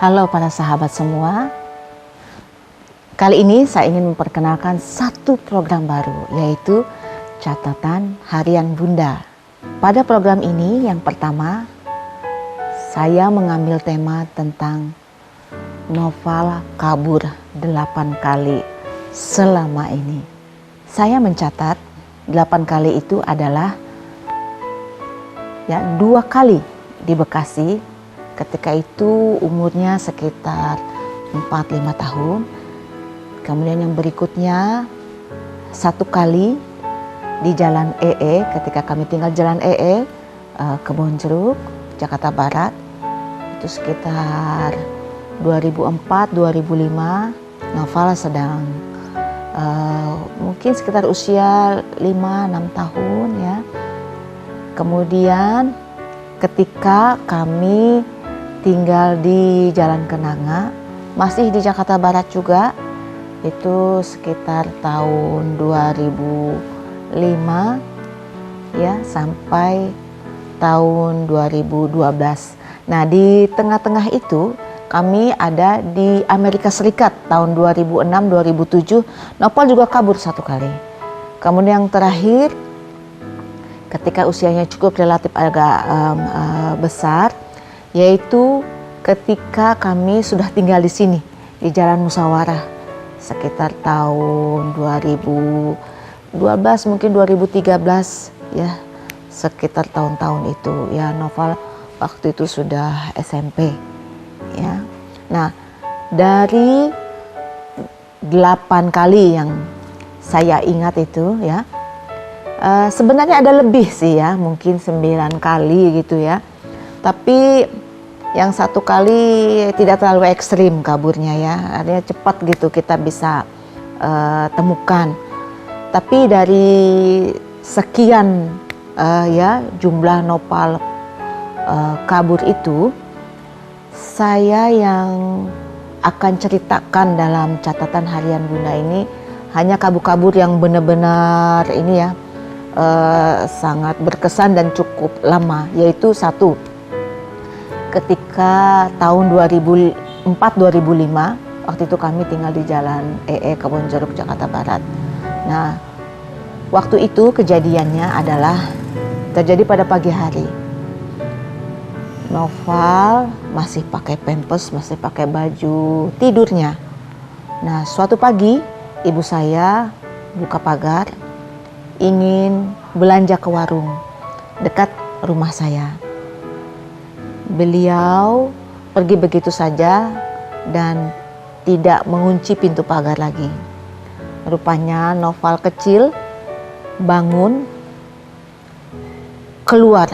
Halo para sahabat semua. Kali ini saya ingin memperkenalkan satu program baru, yaitu Catatan Harian Bunda. Pada program ini yang pertama, saya mengambil tema tentang novel kabur 8 kali selama ini. Saya mencatat 8 kali itu adalah 2 kali di Bekasi. Ketika itu umurnya sekitar 4-5 tahun. Kemudian yang berikutnya 1 kali di Jalan EE, ketika kami tinggal Jalan EE, Kebonjeruk, Jakarta Barat. Itu sekitar 2004-2005. Novel sedang mungkin sekitar usia 5-6 tahun ya. Kemudian ketika kami tinggal di Jalan Kenanga, masih di Jakarta Barat juga, itu sekitar tahun 2005 ya sampai tahun 2012. Nah, di tengah-tengah itu kami ada di Amerika Serikat tahun 2006-2007. Novel juga kabur 1 kali. Kemudian yang terakhir, ketika usianya cukup relatif agak besar, yaitu ketika kami sudah tinggal di sini di Jalan Musyawarah sekitar tahun 2012 mungkin 2013 ya, sekitar tahun-tahun itu ya. Novel waktu itu sudah SMP ya. Nah, dari 8 kali yang saya ingat itu ya, sebenarnya ada lebih sih ya, mungkin 9 kali gitu ya. Tapi yang 1 kali tidak terlalu ekstrim kaburnya ya, artinya cepat gitu kita bisa temukan. Tapi dari sekian ya jumlah novel kabur itu, saya yang akan ceritakan dalam catatan harian Bunda ini hanya kabur-kabur yang benar-benar ini ya, sangat berkesan dan cukup lama, yaitu 1. Ketika tahun 2004-2005, waktu itu kami tinggal di Jalan EE Kebonjeruk, Jakarta Barat. Nah, waktu itu kejadiannya adalah terjadi pada pagi hari. Novel masih pakai pampers, masih pakai baju tidurnya. Nah, suatu pagi ibu saya buka pagar, ingin belanja ke warung dekat rumah saya. Beliau pergi begitu saja dan tidak mengunci pintu pagar lagi. Rupanya Novel kecil bangun keluar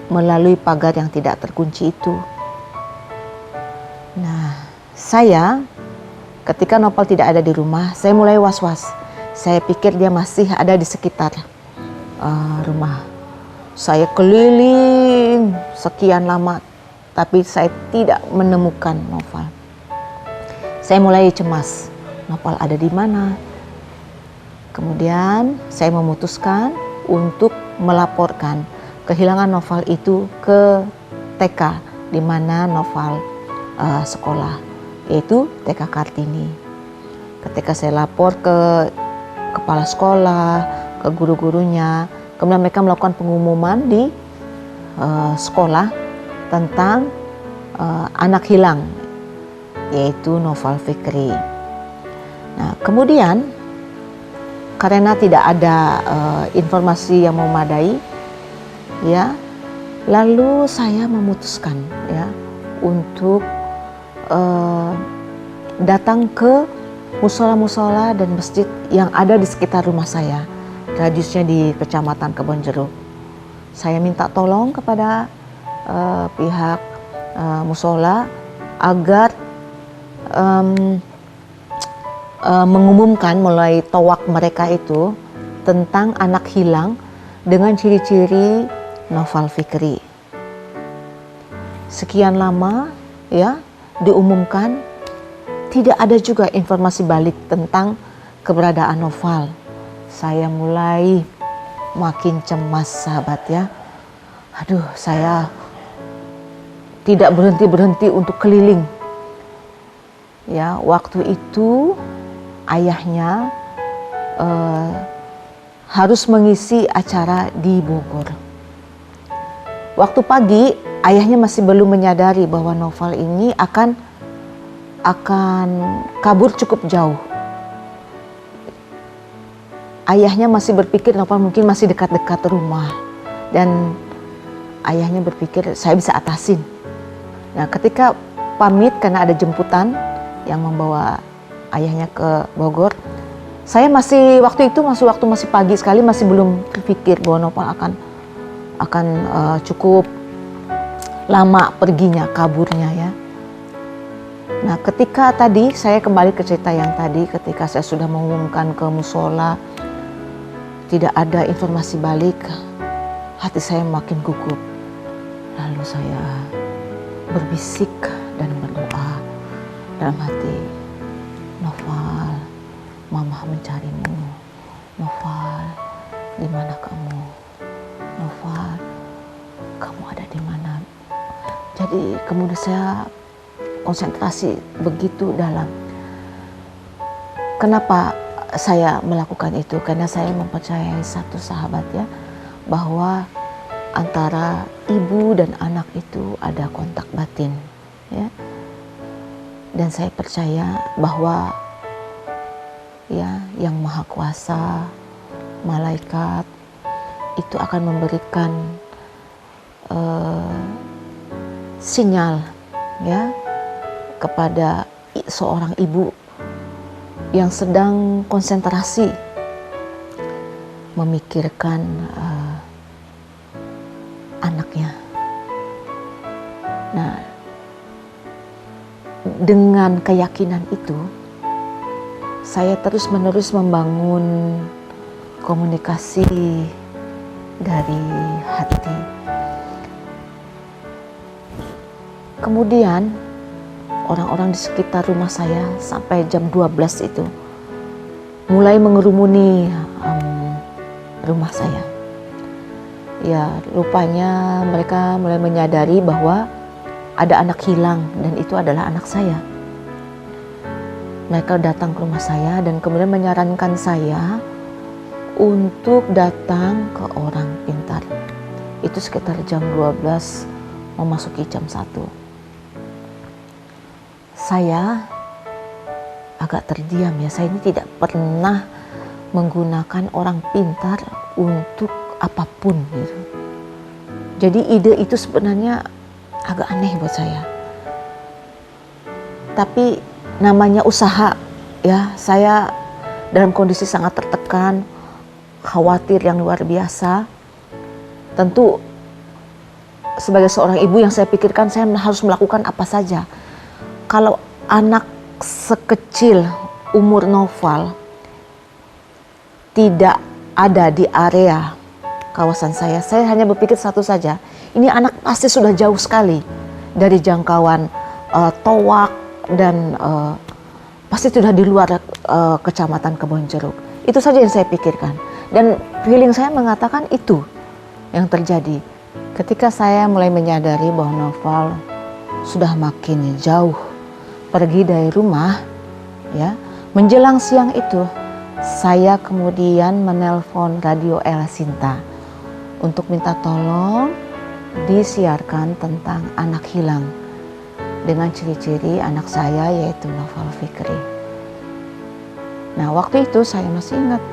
melalui pagar yang tidak terkunci itu. Nah, saya ketika Novel tidak ada di rumah, saya mulai was-was. Saya pikir dia masih ada di sekitar rumah. Saya keliling sekian lama, tapi saya tidak menemukan Novel. Saya mulai cemas, Novel ada di mana? Kemudian saya memutuskan untuk melaporkan kehilangan Novel itu ke TK di mana Novel sekolah, yaitu TK Kartini. Ketika saya lapor ke kepala sekolah, ke guru-gurunya, kemudian mereka melakukan pengumuman di sekolah tentang anak hilang, yaitu Novel Fikri. Nah, kemudian karena tidak ada informasi yang memadai, ya, lalu saya memutuskan ya untuk datang ke musola-musola dan masjid yang ada di sekitar rumah saya, radiusnya di Kecamatan Kebonjeruk. Saya minta tolong kepada pihak musola agar mengumumkan mulai towak mereka itu tentang anak hilang dengan ciri-ciri Novel Fikri. Sekian lama ya diumumkan, tidak ada juga informasi balik tentang keberadaan Novel. Saya mulai makin cemas sahabat ya. Aduh, saya tidak berhenti-berhenti untuk keliling Ya, waktu itu ayahnya harus mengisi acara di Bogor. Waktu pagi, ayahnya masih belum menyadari bahwa Noval ini akan kabur cukup jauh. Ayahnya masih berpikir Noval mungkin masih dekat-dekat rumah, dan ayahnya berpikir saya bisa atasin. Nah, ketika pamit karena ada jemputan yang membawa ayahnya ke Bogor, saya masih waktu itu masih pagi sekali, masih belum berpikir bahwa Noval akan cukup lama perginya, kaburnya ya. Nah, ketika tadi saya kembali ke cerita yang tadi, ketika saya sudah mengumumkan ke musola, tidak ada informasi balik, hati saya makin gugup. Lalu saya berbisik dan berdoa dalam hati, Noval, Mama mencarimu. Noval, di mana kamu? Noval, kamu ada di mana? Jadi kemudian saya konsentrasi begitu dalam. Kenapa saya melakukan itu? Karena saya mempercayai satu sahabat ya, bahwa antara ibu dan anak itu ada kontak batin ya. Dan saya percaya bahwa ya, yang Maha Kuasa, malaikat itu akan memberikan sinyal ya kepada seorang ibu yang sedang konsentrasi memikirkan anaknya. Nah, dengan keyakinan itu, saya terus-menerus membangun komunikasi dari hati. Kemudian orang-orang di sekitar rumah saya sampai jam 12 itu mulai mengerumuni rumah saya. Ya, rupanya mereka mulai menyadari bahwa ada anak hilang dan itu adalah anak saya. Mereka datang ke rumah saya dan kemudian menyarankan saya untuk datang ke orang pintar. Itu sekitar jam 12 memasuki jam 1. Saya agak terdiam ya, saya ini tidak pernah menggunakan orang pintar untuk apapun gitu. Jadi ide itu sebenarnya agak aneh buat saya. Tapi namanya usaha ya, saya dalam kondisi sangat tertekan, khawatir yang luar biasa. Tentu sebagai seorang ibu yang saya pikirkan saya harus melakukan apa saja. Kalau anak sekecil umur Noval tidak ada di area kawasan saya hanya berpikir satu saja, ini anak pasti sudah jauh sekali dari jangkauan Towak dan pasti sudah di luar kecamatan Kebonjeruk. Itu saja yang saya pikirkan, dan feeling saya mengatakan itu yang terjadi. Ketika saya mulai menyadari bahwa Noval sudah makin jauh pergi dari rumah, ya, menjelang siang itu saya kemudian menelpon Radio El Sinta untuk minta tolong disiarkan tentang anak hilang dengan ciri-ciri anak saya yaitu Noval Fikri. Nah, waktu itu saya masih ingat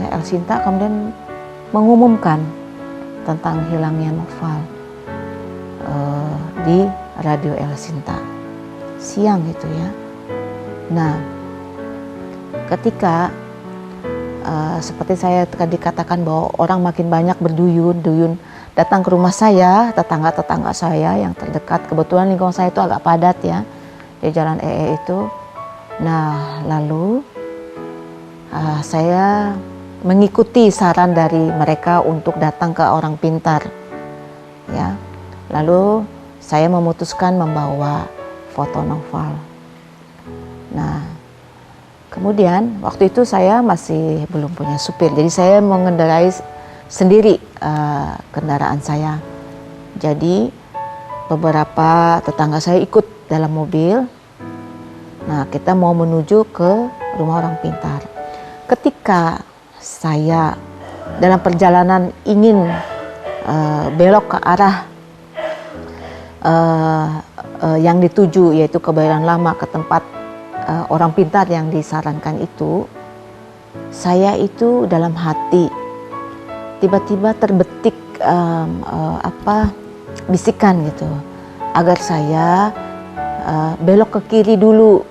ya, El Sinta kemudian mengumumkan tentang hilangnya Noval di Radio El Sinta siang gitu ya. Nah, ketika seperti saya tadi katakan bahwa orang makin banyak berduyun datang ke rumah saya, tetangga-tetangga saya yang terdekat, kebetulan lingkungan saya itu agak padat ya di Jalan itu. Nah, lalu saya mengikuti saran dari mereka untuk datang ke orang pintar ya. Lalu saya memutuskan membawa foto Noval. Nah, kemudian waktu itu saya masih belum punya supir, jadi saya mengendarai sendiri kendaraan saya. Jadi beberapa tetangga saya ikut dalam mobil. Nah, kita mau menuju ke rumah orang pintar. Ketika saya dalam perjalanan ingin belok ke arah yang dituju, yaitu Kebayoran Lama, ke tempat orang pintar yang disarankan itu, saya itu dalam hati tiba-tiba terbetik bisikan gitu, agar saya belok ke kiri dulu,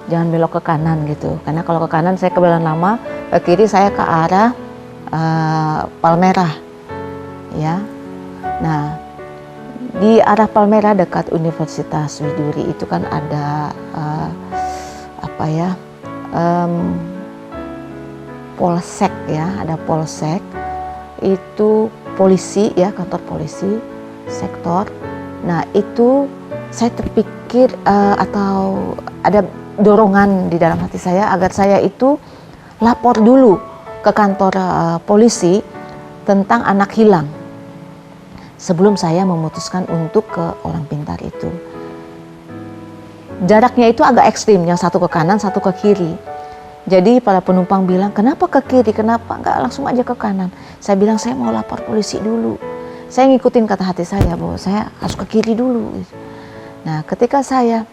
jangan belok ke kanan gitu. Karena kalau ke kanan saya Kebayoran Lama, ke kiri saya ke arah Palmerah, ya. Nah, di arah Palmerah dekat Universitas Widuri itu kan ada polsek ya, ada polsek, itu polisi ya, kantor polisi sektor. Nah, itu saya terpikir atau ada dorongan di dalam hati saya agar saya itu lapor dulu ke kantor polisi tentang anak hilang sebelum saya memutuskan untuk ke orang pintar itu. Jaraknya itu agak ekstrim, yang satu ke kanan, satu ke kiri. Jadi para penumpang bilang, kenapa ke kiri, kenapa nggak langsung aja ke kanan? Saya bilang, saya mau lapor polisi dulu. Saya ngikutin kata hati saya bahwa saya harus ke kiri dulu. Nah, ketika saya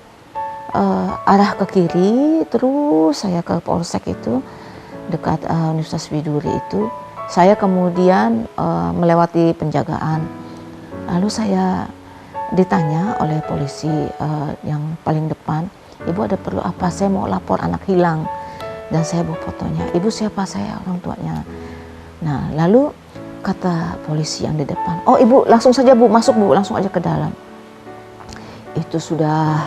arah ke kiri, terus saya ke polsek itu, dekat Universitas Widuri itu, saya kemudian melewati penjagaan. Lalu saya ditanya oleh polisi yang paling depan, "Ibu ada perlu apa?" "Saya mau lapor anak hilang." Dan saya bawa fotonya. "Ibu siapa?" "Saya orang tuanya." Nah, lalu kata polisi yang di depan, "Oh ibu langsung saja bu, masuk bu, langsung aja ke dalam." Itu sudah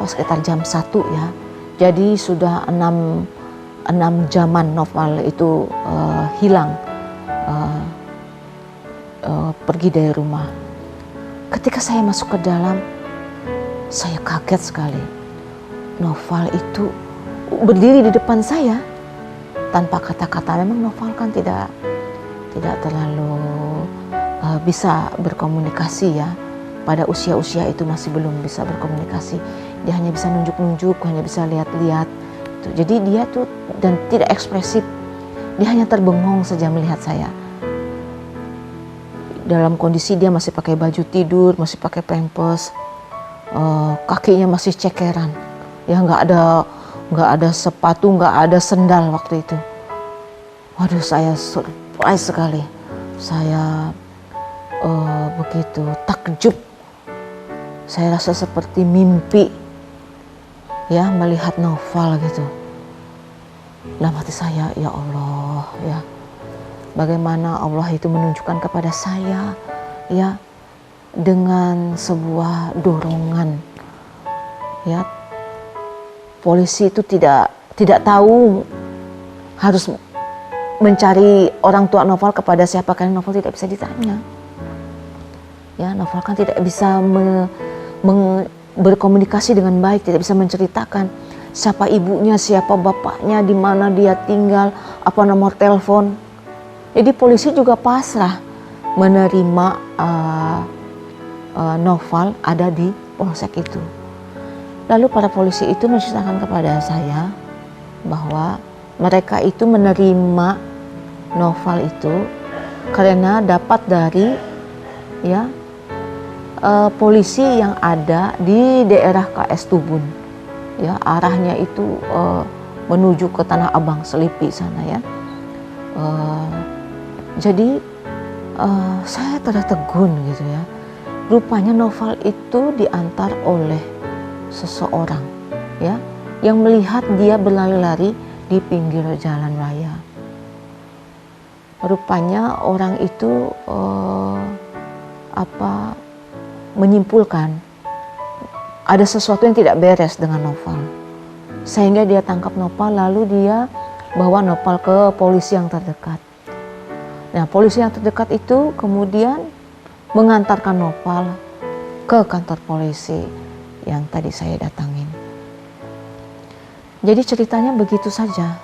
sekitar jam 1 ya. Jadi sudah 6 jaman Noval itu hilang, pergi dari rumah. Ketika saya masuk ke dalam, saya kaget sekali. Noval itu berdiri di depan saya tanpa kata-kata. Memang Noval kan tidak terlalu bisa berkomunikasi ya. Pada usia-usia itu masih belum bisa berkomunikasi. Dia hanya bisa nunjuk-nunjuk, hanya bisa lihat-lihat. Jadi dia tuh dan tidak ekspresif. Dia hanya terbengong saja melihat saya. Dalam kondisi dia masih pakai baju tidur, masih pakai pampers, kakinya masih cekeran, ya nggak ada sepatu, nggak ada sendal waktu itu. Waduh, saya surprise sekali, saya begitu takjub, saya rasa seperti mimpi, ya melihat Noval gitu. Dalam hati saya, ya Allah, ya. Bagaimana Allah itu menunjukkan kepada saya ya dengan sebuah dorongan ya. Polisi itu tidak tahu harus mencari orang tua Noval kepada siapa, karena Noval tidak bisa ditanya. Ya, Noval kan tidak bisa berkomunikasi dengan baik, tidak bisa menceritakan siapa ibunya, siapa bapaknya, di mana dia tinggal, apa nomor telepon. Jadi polisi juga pasrah menerima Noval ada di polsek itu. Lalu para polisi itu menceritakan kepada saya bahwa mereka itu menerima Noval itu karena dapat dari ya polisi yang ada di daerah KS Tubun. Ya, arahnya itu menuju ke Tanah Abang, Selipi sana ya. Jadi saya tertegun gitu ya. Rupanya Noval itu diantar oleh seseorang ya yang melihat dia berlari-lari di pinggir jalan raya. Rupanya orang itu menyimpulkan ada sesuatu yang tidak beres dengan Noval, sehingga dia tangkap Noval, lalu dia bawa Noval ke polisi yang terdekat. Nah, polisi yang terdekat itu kemudian mengantarkan Noval ke kantor polisi yang tadi saya datangin. Jadi ceritanya begitu saja.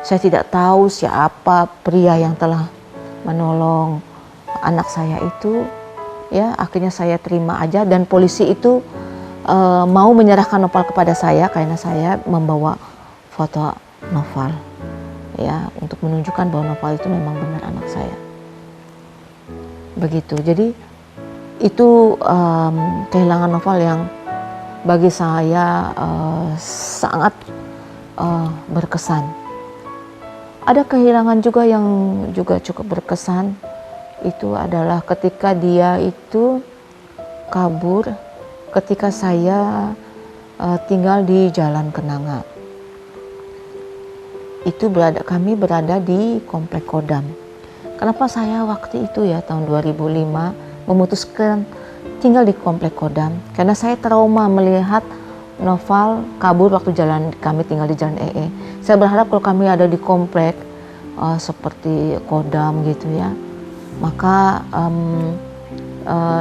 Saya tidak tahu siapa pria yang telah menolong anak saya itu. Ya, akhirnya saya terima aja, dan polisi itu mau menyerahkan Noval kepada saya karena saya membawa foto Noval, ya, untuk menunjukkan bahwa Noval itu memang benar anak saya. Begitu. Jadi itu kehilangan Noval yang bagi saya sangat berkesan. Ada kehilangan juga yang juga cukup berkesan, itu adalah ketika dia itu kabur ketika saya tinggal di Jalan Kenanga. Itu kami berada di Komplek Kodam. Kenapa saya waktu itu ya tahun 2005 memutuskan tinggal di Komplek Kodam? Karena saya trauma melihat Noval kabur waktu kami tinggal di Jalan EE. Saya berharap kalau kami ada di komplek seperti Kodam gitu ya, maka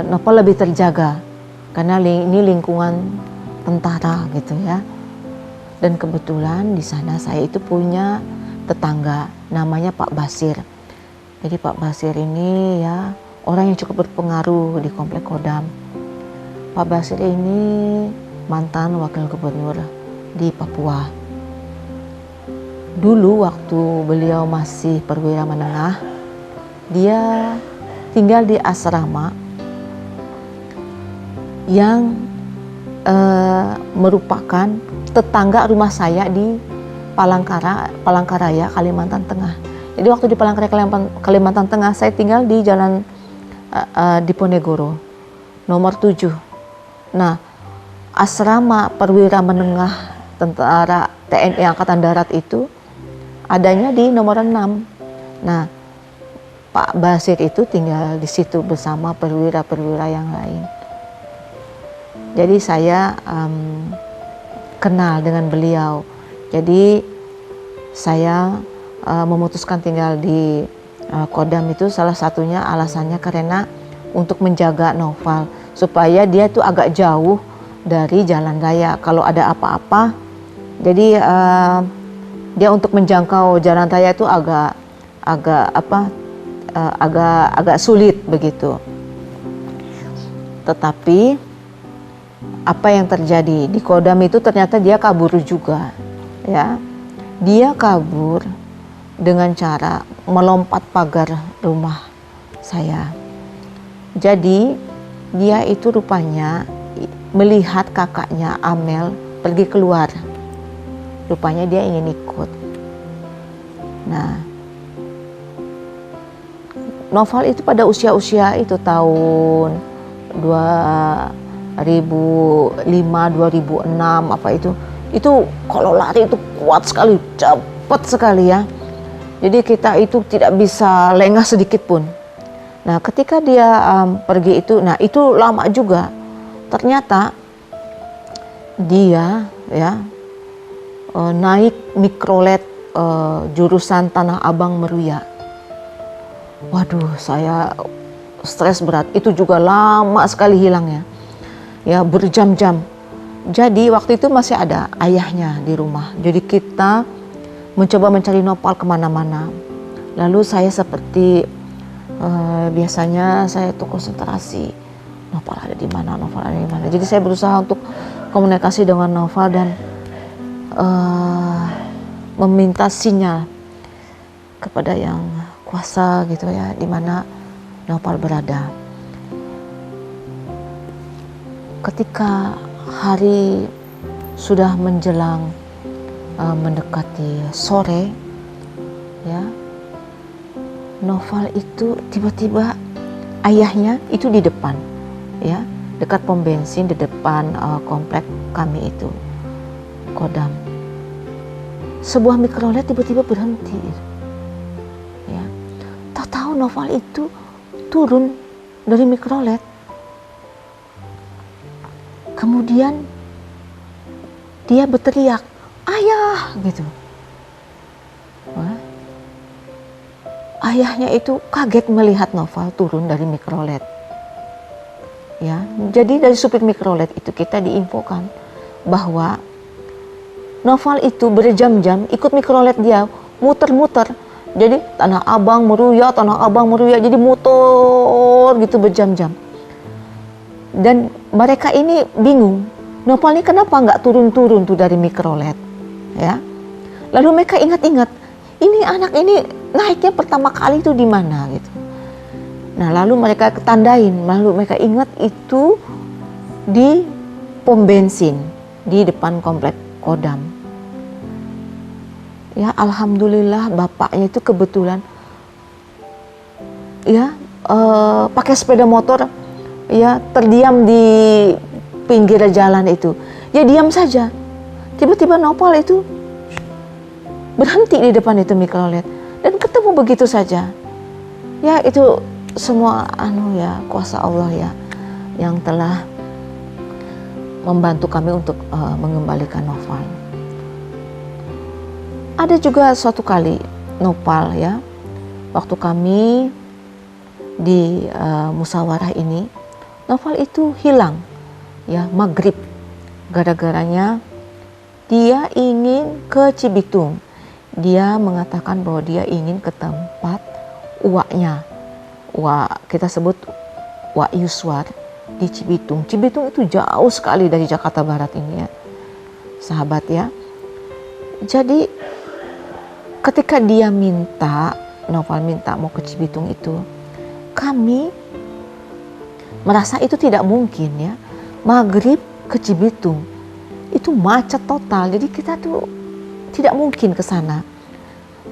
Noval lebih terjaga karena ini lingkungan tentara gitu ya. Dan kebetulan di sana saya itu punya tetangga namanya Pak Basir. Jadi Pak Basir ini ya orang yang cukup berpengaruh di Komplek Kodam. Pak Basir ini mantan wakil gubernur di Papua. Dulu waktu beliau masih perwira menengah, dia tinggal di asrama yang merupakan tetangga rumah saya di Palangkaraya, Kalimantan Tengah. Jadi waktu di Palangkaraya, Kalimantan Tengah, saya tinggal di Jalan Diponegoro, nomor 7. Nah, asrama perwira menengah tentara TNI Angkatan Darat itu adanya di nomor 6. Nah, Pak Basir itu tinggal di situ bersama perwira-perwira yang lain. Jadi saya kenal dengan beliau. Jadi saya memutuskan tinggal di Kodam itu salah satunya alasannya karena untuk menjaga Noval supaya dia itu agak jauh dari jalan raya. Kalau ada apa-apa, jadi dia untuk menjangkau jalan raya itu agak sulit begitu. Tetapi apa yang terjadi di Kodam itu ternyata dia kabur juga, ya. Dia kabur dengan cara melompat pagar rumah saya. Jadi dia itu rupanya melihat kakaknya Amel pergi keluar. Rupanya dia ingin ikut. Nah, Noval itu pada usia-usia itu tahun 2005, 2006 apa itu kalau lari itu kuat sekali, cepat sekali ya. Jadi kita itu tidak bisa lengah sedikit pun. Nah, ketika dia pergi itu, nah itu lama juga. Ternyata dia ya naik mikrolet jurusan Tanah Abang Meruya. Waduh, saya stres berat. Itu juga lama sekali hilangnya, ya berjam-jam. Jadi waktu itu masih ada ayahnya di rumah. Jadi kita mencoba mencari Noval kemana-mana. Lalu saya seperti biasanya saya tuh konsentrasi. Noval ada di mana, Noval ada di mana. Jadi saya berusaha untuk komunikasi dengan Noval dan meminta sinyal kepada yang kuasa gitu ya, di mana Noval berada. Ketika hari sudah menjelang mendekati sore, ya, Noval itu tiba-tiba ayahnya itu di depan, ya, dekat pom bensin di depan komplek kami itu, Kodam. Sebuah mikrolet tiba-tiba berhenti, ya. Tak tahu Noval itu turun dari mikrolet. Kemudian dia berteriak, "Ayah!" gitu. Wah. Ayahnya itu kaget melihat Noval turun dari mikrolet. Ya, jadi dari supir mikrolet itu kita diinfokan bahwa Noval itu berjam-jam ikut mikrolet dia, muter-muter. Jadi Tanah Abang Meruya, jadi muter gitu berjam-jam. Dan mereka ini bingung, Nopal ini kenapa nggak turun-turun tuh dari mikrolet, ya? Lalu mereka ingat-ingat, ini anak ini naiknya pertama kali itu di mana gitu. Nah lalu mereka tandain, lalu mereka ingat itu di pom bensin di depan komplek Kodam. Ya alhamdulillah bapaknya itu kebetulan ya pakai sepeda motor, ya terdiam di pinggir jalan itu. Ya diam saja. Tiba-tiba Nopal itu berhenti di depan itu mikrolet dan ketemu begitu saja. Ya itu semua ya kuasa Allah ya yang telah membantu kami untuk mengembalikan Nopal. Ada juga suatu kali Nopal ya, waktu kami di musyawarah ini, Nopal itu hilang ya maghrib, gara-garanya dia ingin ke Cibitung. Dia mengatakan bahwa dia ingin ke tempat uaknya, kita sebut Wak Yuswar di Cibitung. Cibitung itu jauh sekali dari Jakarta Barat ini ya, sahabat ya. Jadi ketika dia Nopal minta mau ke Cibitung itu, kami merasa itu tidak mungkin ya. Maghrib ke Cibitung itu macet total, jadi kita tuh tidak mungkin ke sana.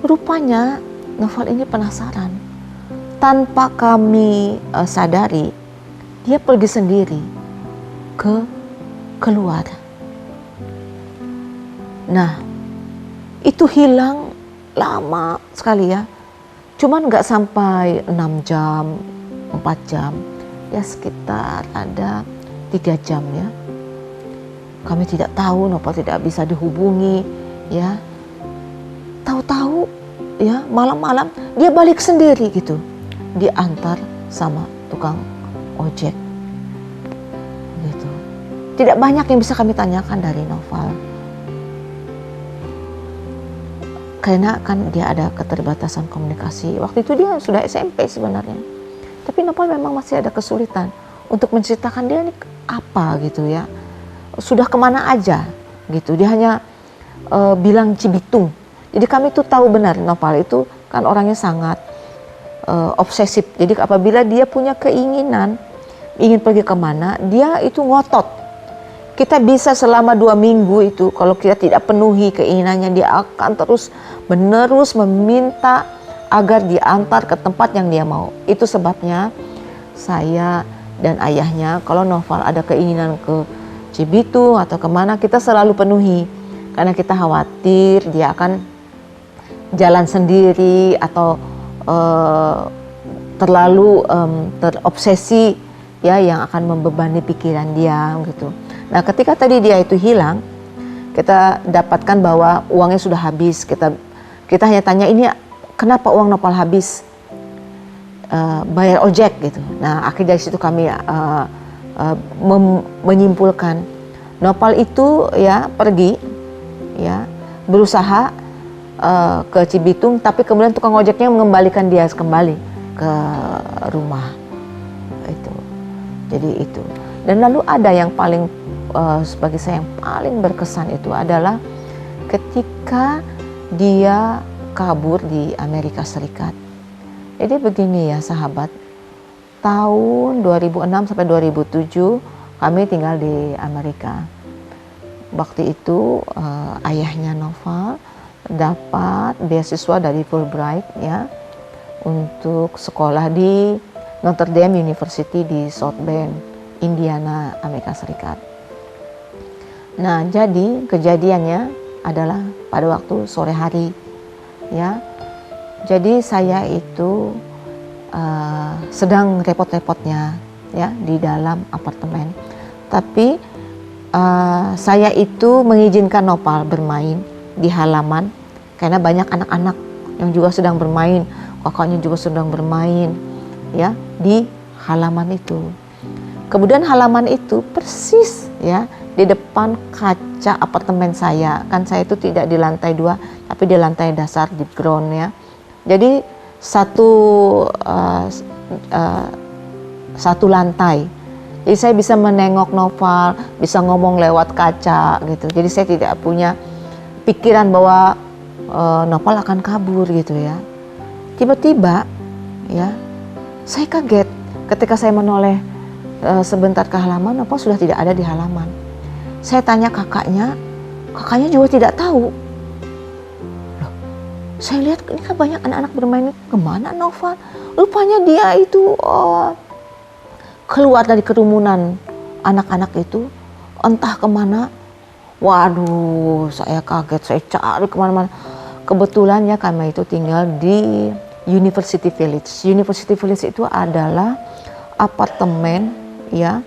Rupanya Nopal ini penasaran. Tanpa kami sadari, dia pergi sendiri keluar. Nah, itu hilang lama sekali ya. Cuman nggak sampai 6 jam, 4 jam. Ya sekitar ada 3 jam ya. Kami tidak tahu, Nopal tidak bisa dihubungi ya. Tahu-tahu ya malam-malam dia balik sendiri gitu. Diantar sama tukang ojek. Gitu. Tidak banyak yang bisa kami tanyakan dari Nopal. Karena kan dia ada keterbatasan komunikasi. Waktu itu dia sudah SMP sebenarnya. Tapi Nopal memang masih ada kesulitan untuk menceritakan dia ini apa gitu ya. Sudah kemana aja gitu. Dia hanya bilang Cibitung. Jadi kami tuh tahu benar Nopal itu kan orangnya sangat obsesif. Jadi apabila dia punya keinginan ingin pergi kemana, dia itu ngotot. Kita bisa selama 2 minggu itu, kalau kita tidak penuhi keinginannya, dia akan terus menerus meminta agar diantar ke tempat yang dia mau. Itu sebabnya saya dan ayahnya, kalau Nopal ada keinginan ke Cibitung atau kemana, kita selalu penuhi. Karena kita khawatir dia akan jalan sendiri atau terlalu terobsesi ya, yang akan membebani pikiran dia gitu. Nah ketika tadi dia itu hilang, kita dapatkan bahwa uangnya sudah habis. Kita hanya tanya, ini kenapa uang Nopal habis? Bayar ojek gitu. Nah akhirnya dari situ kami menyimpulkan Nopal itu ya pergi ya berusaha ke Cibitung, tapi kemudian tukang ojeknya mengembalikan dia kembali ke rumah itu. Jadi itu. Dan lalu ada yang paling bagi saya yang paling berkesan itu adalah ketika dia kabur di Amerika Serikat. Jadi begini ya sahabat, tahun 2006 sampai 2007 kami tinggal di Amerika. Waktu itu ayahnya Nopal dapat beasiswa dari Fulbright ya untuk sekolah di Notre Dame University di South Bend, Indiana, Amerika Serikat. Nah, jadi kejadiannya adalah pada waktu sore hari, ya. Jadi saya itu sedang repot-repotnya, ya, di dalam apartemen. Tapi saya itu mengizinkan Nopal bermain di halaman karena banyak anak-anak yang juga sedang bermain, kakaknya juga sedang bermain, ya, di halaman itu. Kemudian halaman itu persis, ya, di depan kaca apartemen saya. Kan saya itu tidak di lantai 2, tapi di lantai dasar, di ground ya. Jadi satu lantai. Jadi saya bisa menengok Noval, bisa ngomong lewat kaca gitu. Jadi saya tidak punya pikiran bahwa Noval akan kabur gitu ya. Tiba-tiba ya, saya kaget ketika saya menoleh sebentar ke halaman, Noval sudah tidak ada di halaman. Saya tanya kakaknya juga tidak tahu. Loh, saya lihat ini kan banyak anak-anak bermain, kemana Noval? Rupanya dia itu keluar dari kerumunan anak-anak itu, entah kemana. Waduh, saya kaget, saya cari kemana-mana. Kebetulan ya kami itu tinggal di University Village. University Village itu adalah apartemen ya,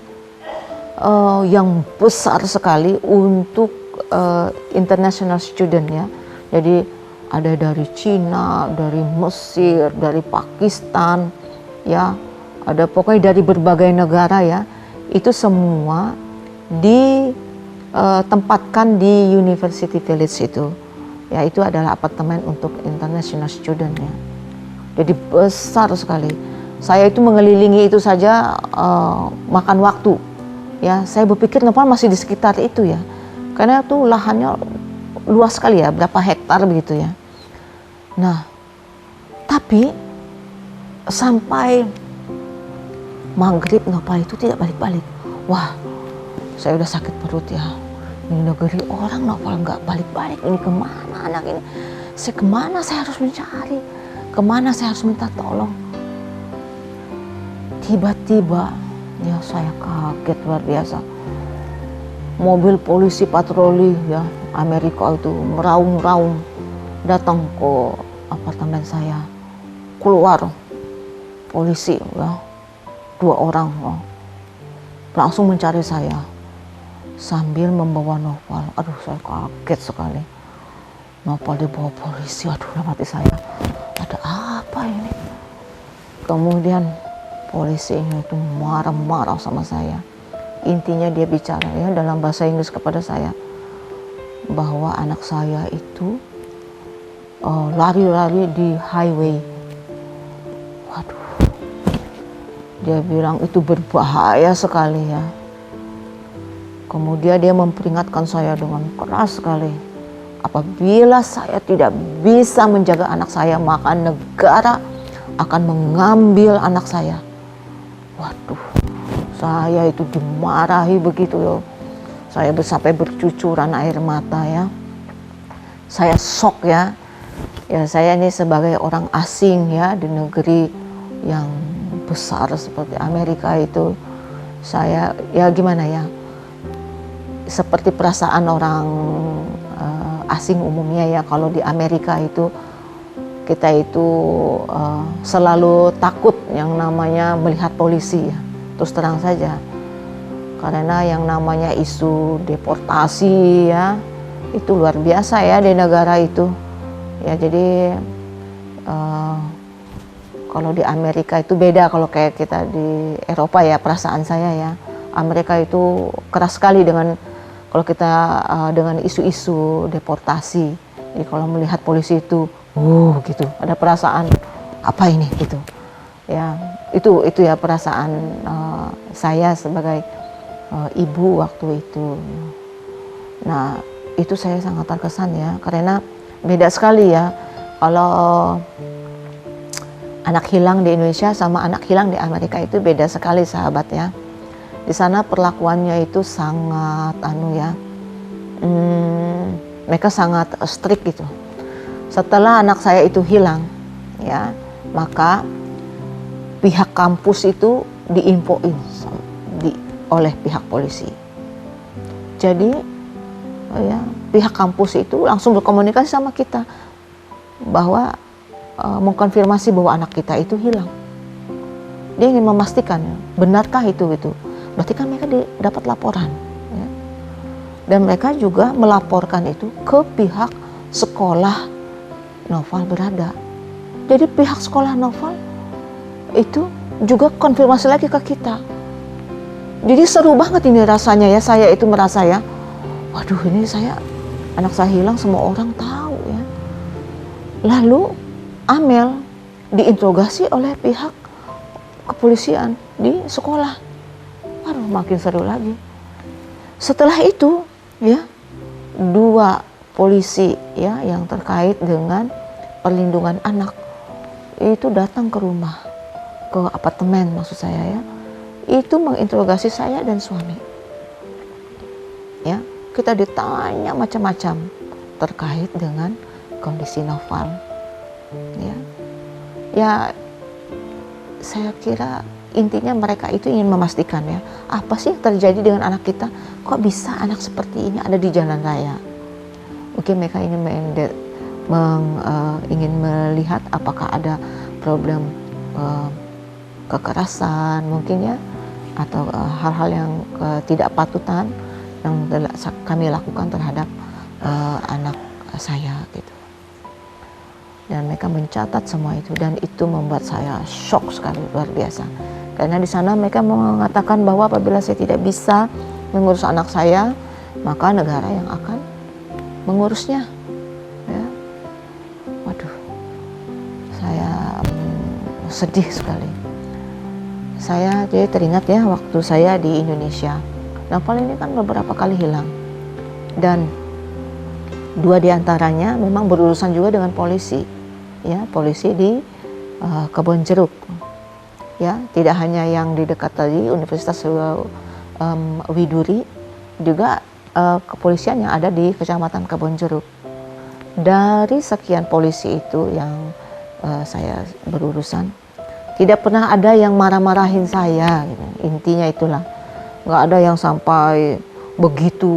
yang besar sekali untuk international student ya. Jadi ada dari Cina, dari Mesir, dari Pakistan ya. Ada pokoknya dari berbagai negara ya, itu semua ditempatkan di University Village itu. Ya, itu adalah apartemen untuk international student ya. Jadi besar sekali. Saya itu mengelilingi itu saja makan waktu. Ya, saya berpikir Noval masih di sekitar itu ya. Karena itu lahannya luas sekali ya, berapa hektar begitu ya. Nah, tapi sampai maghrib Noval itu tidak balik-balik. Wah, saya udah sakit perut ya. Ini negeri orang Noval nggak balik-balik. Ini kemana anak ini? Kemana saya harus mencari? Kemana saya harus minta tolong? Tiba-tiba ya saya kaget luar biasa. Mobil polisi patroli ya Amerika itu meraung-raung datang ke apartemen saya. Keluar polisi ya, 2 orang langsung mencari saya sambil membawa Noval. Aduh, saya kaget sekali. Noval dibawa polisi. Aduh, dalam hati saya, ada apa ini? Kemudian polisi ini itu marah-marah sama saya. Intinya dia bicara ya dalam bahasa Inggris kepada saya bahwa anak saya itu lari-lari di highway. Waduh, dia bilang itu berbahaya sekali ya. Kemudian dia memperingatkan saya dengan keras sekali. Apabila saya tidak bisa menjaga anak saya, maka negara akan mengambil anak saya. Waduh, saya itu dimarahi begitu ya. Saya sampai bercucuran air mata ya. Saya shock ya. Ya, saya ini sebagai orang asing ya di negeri yang besar seperti Amerika itu, saya ya gimana ya, seperti perasaan orang asing umumnya ya, kalau di Amerika itu kita itu selalu takut yang namanya melihat polisi ya, terus terang saja, karena yang namanya isu deportasi ya itu luar biasa ya di negara itu ya. Jadi kalau di Amerika itu beda, kalau kayak kita di Eropa ya, perasaan saya ya, Amerika itu keras sekali dengan kalau kita dengan isu-isu deportasi. Jadi kalau melihat polisi itu gitu, ada perasaan apa ini gitu ya. Itu ya perasaan saya sebagai ibu waktu itu. Nah, itu saya sangat terkesan ya, karena beda sekali ya kalau anak hilang di Indonesia sama anak hilang di Amerika, itu beda sekali sahabat ya. Di sana perlakuannya itu sangat mereka sangat strict gitu. Setelah anak saya itu hilang ya, maka pihak kampus itu diinfoin oleh pihak polisi. Jadi ya, pihak kampus itu langsung berkomunikasi sama kita bahwa mengkonfirmasi bahwa anak kita itu hilang. Dia ingin memastikan benarkah itu gitu. Berarti kan mereka dapat laporan ya. Dan mereka juga melaporkan itu ke pihak sekolah Noval berada. Jadi pihak sekolah Noval itu juga konfirmasi lagi ke kita. Jadi seru banget ini rasanya ya, saya itu merasa ya, waduh ini anak saya hilang semua orang tahu ya. Lalu Amel diinterogasi oleh pihak kepolisian di sekolah. baru makin seru lagi. Setelah itu ya, 2 polisi ya yang terkait dengan perlindungan anak itu datang ke rumah, ke apartemen maksud saya ya, itu menginterogasi saya dan suami. Ya, kita ditanya macam-macam terkait dengan kondisi Noval. Ya, saya kira intinya mereka itu ingin memastikan ya, apa sih yang terjadi dengan anak kita? Kok bisa anak seperti ini ada di jalan raya? Mungkin mereka ingin ingin melihat apakah ada problem kekerasan mungkin ya, atau hal-hal yang tidak patutan yang kami lakukan terhadap anak saya gitu. Dan mereka mencatat semua itu, dan itu membuat saya shock sekali, luar biasa. Karena di sana mereka mengatakan bahwa apabila saya tidak bisa mengurus anak saya, maka negara yang akan mengurusnya. Ya. Waduh, saya sedih sekali. Saya jadi teringat ya waktu saya di Indonesia. Noval ini kan beberapa kali hilang, dan 2 diantaranya memang berurusan juga dengan polisi, ya, polisi di Kebonjeruk, ya, tidak hanya yang di dekat tadi Universitas Widuri, juga kepolisian yang ada di Kecamatan Kebonjeruk. Dari sekian polisi itu yang saya berurusan, tidak pernah ada yang marah-marahin saya, gitu. Intinya itulah, nggak ada yang sampai begitu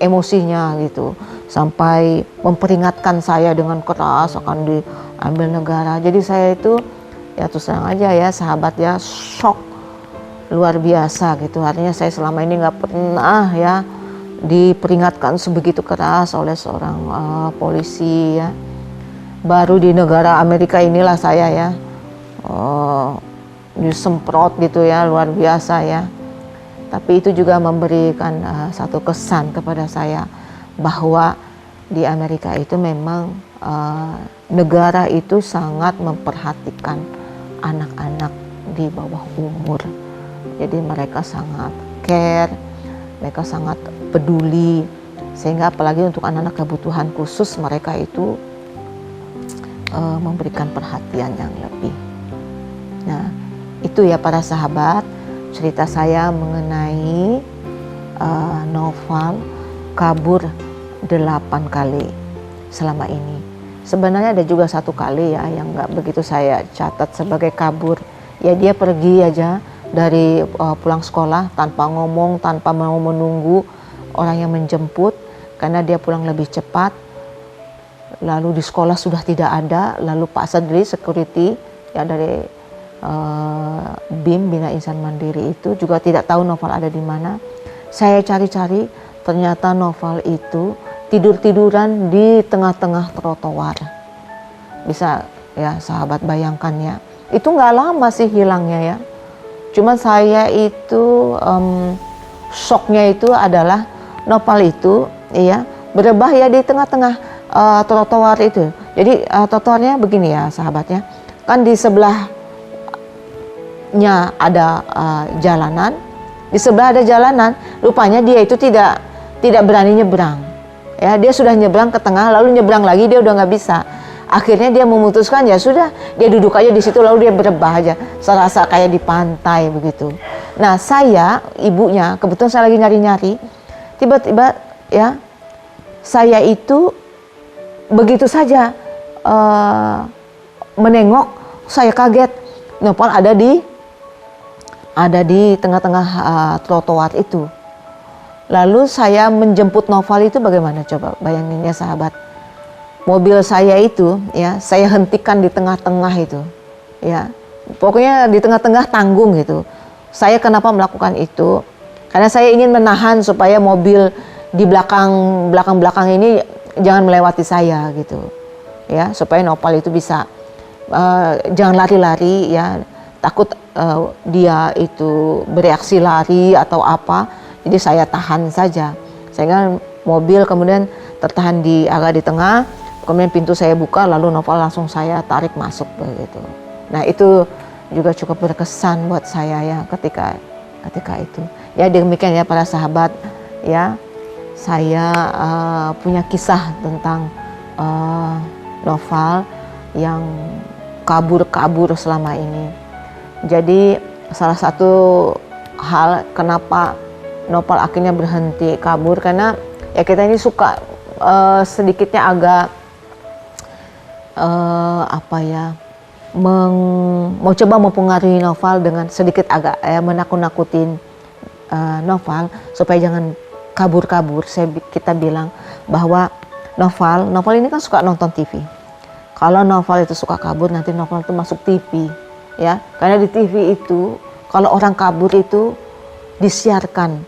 emosinya gitu, sampai memperingatkan saya dengan keras akan diambil negara. Jadi saya itu ya terus terang aja ya sahabat ya, shock luar biasa gitu. Artinya saya selama ini nggak pernah ya diperingatkan sebegitu keras oleh seorang polisi ya. Baru di negara Amerika inilah saya ya disemprot gitu ya, luar biasa ya. Tapi itu juga memberikan satu kesan kepada saya bahwa di Amerika itu memang negara itu sangat memperhatikan anak-anak di bawah umur. Jadi mereka sangat care, mereka sangat peduli, sehingga apalagi untuk anak-anak kebutuhan khusus mereka itu memberikan perhatian yang lebih. Nah, itu ya para sahabat, cerita saya mengenai Noval kabur 8 kali selama ini. Sebenarnya ada juga 1 kali ya yang nggak begitu saya catat sebagai kabur. Ya dia pergi aja dari pulang sekolah tanpa ngomong, tanpa mau menunggu orang yang menjemput, karena dia pulang lebih cepat. Lalu di sekolah sudah tidak ada, lalu Pak Sadri security ya dari BIM Bina Insan Mandiri itu juga tidak tahu Noval ada di mana. Saya cari-cari, ternyata Noval itu tidur-tiduran di tengah-tengah trotoar. Bisa ya sahabat bayangkan ya, itu nggak lama sih hilangnya ya. Cuman saya itu shocknya itu adalah Noval itu ya berebah ya di tengah-tengah trotoar itu. Jadi trotoarnya begini ya sahabatnya, kan di sebelahnya ada jalanan, di sebelah ada jalanan. Rupanya dia itu tidak berani nyebrang. Ya, dia sudah nyebrang ke tengah, lalu nyebrang lagi dia udah nggak bisa. Akhirnya dia memutuskan ya sudah, dia duduk aja di situ lalu dia berebah aja, serasa kayak di pantai begitu. Nah saya ibunya, kebetulan saya lagi nyari-nyari, tiba-tiba ya saya itu begitu saja menengok, saya kaget Noval ada di tengah-tengah trotoar itu. Lalu saya menjemput Noval itu bagaimana coba bayangin ya sahabat. Mobil saya itu ya saya hentikan di tengah-tengah itu ya. Pokoknya di tengah-tengah tanggung gitu. Saya kenapa melakukan itu? Karena saya ingin menahan supaya mobil di belakang ini jangan melewati saya gitu. Ya, supaya Noval itu bisa jangan lari-lari ya. Takut dia itu bereaksi lari atau apa. Jadi saya tahan saja. Sehingga mobil kemudian tertahan agak di tengah. Kemudian pintu saya buka, lalu Noval langsung saya tarik masuk begitu. Nah itu juga cukup berkesan buat saya ya ketika ketika itu. Ya demikian ya para sahabat ya, saya punya kisah tentang Noval yang kabur selama ini. Jadi salah satu hal kenapa Noval akhirnya berhenti kabur, karena ya kita ini suka sedikitnya agak mau coba mempengaruhi Noval dengan sedikit agak menakut-nakutin Noval supaya jangan kabur-kabur. Kita bilang bahwa Noval ini kan suka nonton TV. Kalau Noval itu suka kabur, nanti Noval itu masuk TV, ya. Karena di TV itu kalau orang kabur itu disiarkan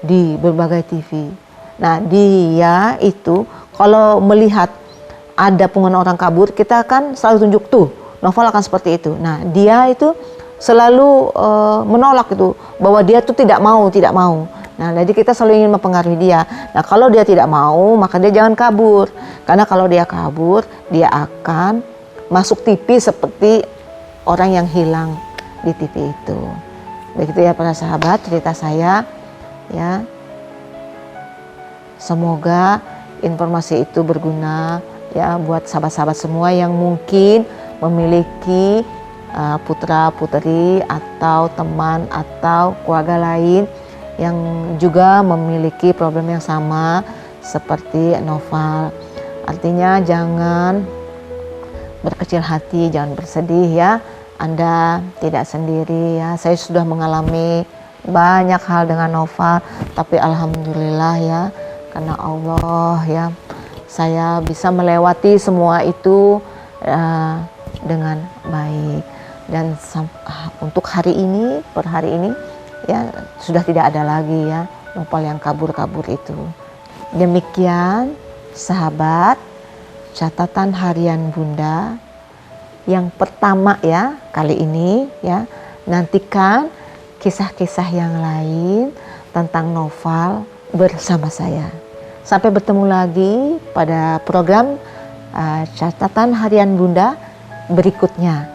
di berbagai TV. Nah, dia itu kalau melihat ada pengumuman orang kabur, kita kan selalu tunjuk tuh, Noval akan seperti itu. Nah, dia itu selalu menolak itu, bahwa dia tuh tidak mau. Nah, jadi kita selalu ingin mempengaruhi dia. Nah, kalau dia tidak mau, maka dia jangan kabur. Karena kalau dia kabur, dia akan masuk TV seperti orang yang hilang di TV itu. Begitu ya para sahabat, cerita saya ya. Semoga informasi itu berguna ya buat sahabat-sahabat semua yang mungkin memiliki putra-putri atau teman atau keluarga lain yang juga memiliki problem yang sama seperti Noval. Artinya jangan berkecil hati, jangan bersedih ya. Anda tidak sendiri ya. Saya sudah mengalami banyak hal dengan Noval, tapi alhamdulillah ya, karena Allah ya, saya bisa melewati semua itu dengan baik. Dan untuk hari ini, per hari ini ya sudah tidak ada lagi ya Noval yang kabur-kabur itu. Demikian sahabat, catatan harian Bunda yang pertama ya kali ini ya. Nantikan kisah-kisah yang lain tentang Noval bersama saya. Sampai bertemu lagi pada program catatan harian Bunda berikutnya.